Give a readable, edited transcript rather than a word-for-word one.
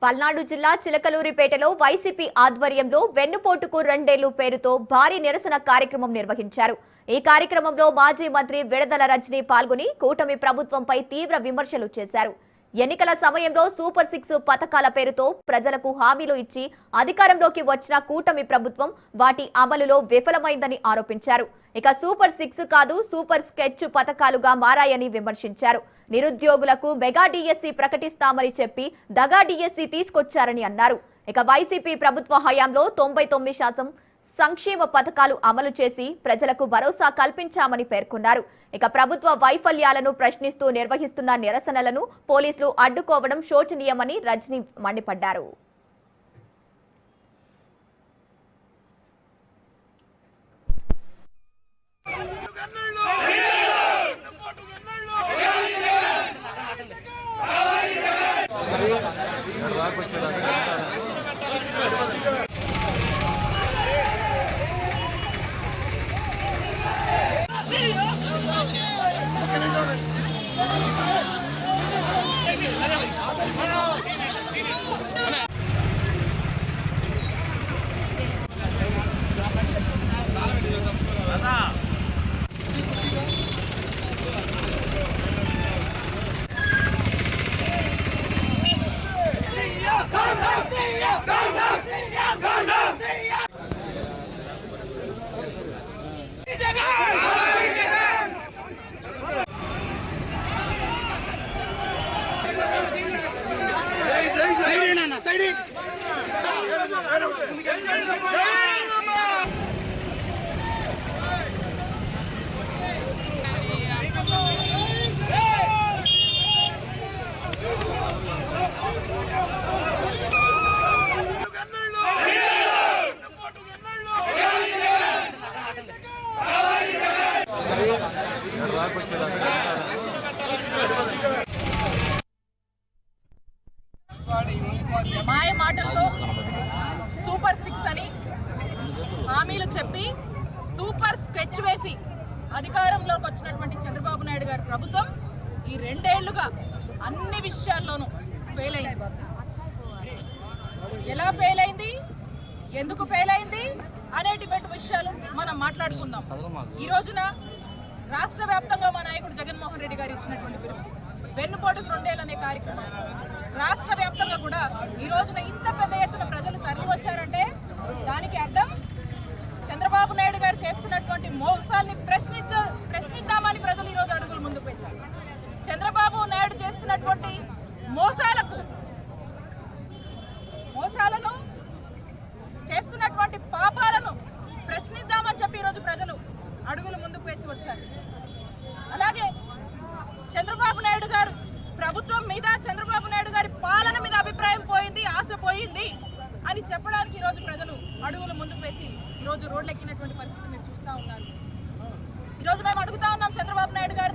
పల్నాడు జిల్లా చిలకలూరిపేటలో వైసీపీ ఆధ్వర్యంలో వెన్నుపోటుకు రెండేళ్లు పేరుతో భారీ నిరసన కార్యక్రమం నిర్వహించారు. ఈ కార్యక్రమంలో మాజీ మంత్రి విడదల రజనీ పాల్గొని కూటమి ప్రభుత్వంపై తీవ్ర విమర్శలు చేశారు. ఎన్నికల సమయంలో సూపర్ 6 పథకాల పేరుతో ప్రజలకు హామీలు ఇచ్చి అధికారంలోకి వచ్చిన కూటమి ప్రభుత్వం వాటి అమలులో విఫలమైందని ఆరోపించారు. ఇక సూపర్ 6 కాదు సూపర్ స్కెచ్ పథకాలుగా మారాయని విమర్శించారు. నిరుద్యోగులకు మెగా డిఎస్సి ప్రకటిస్తామని చెప్పి దగా డిఎస్సి తీసుకొచ్చారని అన్నారు. ఇక వైసీపీ ప్రభుత్వ హయాంలో 99% సంక్షేమ పథకాలు అమలు చేసి ప్రజలకు భరోసా కల్పించామని పేర్కొన్నారు. ఇక ప్రభుత్వ వైఫల్యాలను ప్రశ్నిస్తూ నిర్వహిస్తున్న నిరసనలను పోలీసులు అడ్డుకోవడం శోచనీయమని రజనీ మండిపడ్డారు. మాయ మాటలతో సూపర్ 6 అని హామీలు చెప్పి సూపర్ స్కెచ్ వేసి అధికారంలోకి వచ్చినటువంటి చంద్రబాబు నాయుడు గారి ప్రభుత్వం ఈ 2 ఏళ్లుగా అన్ని విషయాల్లోనూ ఫెయిల్ అయింది. ఎలా ఫెయిల్ అయింది, ఎందుకు ఫెయిల్ అయింది అనేటువంటి విషయాలు మనం మాట్లాడుకుందాం. ఈ రోజున రాష్ట్ర వ్యాప్తంగా మా నాయకుడు జగన్మోహన్ రెడ్డి గారు ఇచ్చినటువంటి పిలుపు వెన్నుపోటుకు 2 ఏళ్ళు అనే కార్యక్రమం రాష్ట్ర వ్యాప్తంగా కూడా ఈ రోజున ఇంత పెద్ద ఎత్తున ప్రజలు తరలి వచ్చారంటే దానికి అర్థం చంద్రబాబు నాయుడు గారు చేస్తున్నటువంటి మోసాల్ని ప్రశ్నిద్దామని ప్రజలు ఈ రోజు అడుగులు ముందుకు వేశారు. చంద్రబాబు నాయుడు చేస్తున్నటువంటి మోసాలను చేస్తున్నటువంటి పాపాలను ప్రశ్నిద్దామని చెప్పి ఈరోజు ప్రజలు అడుగులు ముందుకు వేసి వచ్చారు. అలాగే చంద్రబాబు నాయుడు గారు ప్రభుత్వం మీద, చంద్రబాబు నాయుడు గారి పాలన మీద అభిప్రాయం పోయింది, ఆశ పోయింది అని చెప్పడానికి ఈరోజు ప్రజలు అడుగులు ముందుకు వేసి ఈరోజు రోడ్లెక్కినటువంటి పరిస్థితి మీరు చూస్తూ ఉన్నారు. ఈరోజు మేము అడుగుతా ఉన్నాం చంద్రబాబు నాయుడు గారు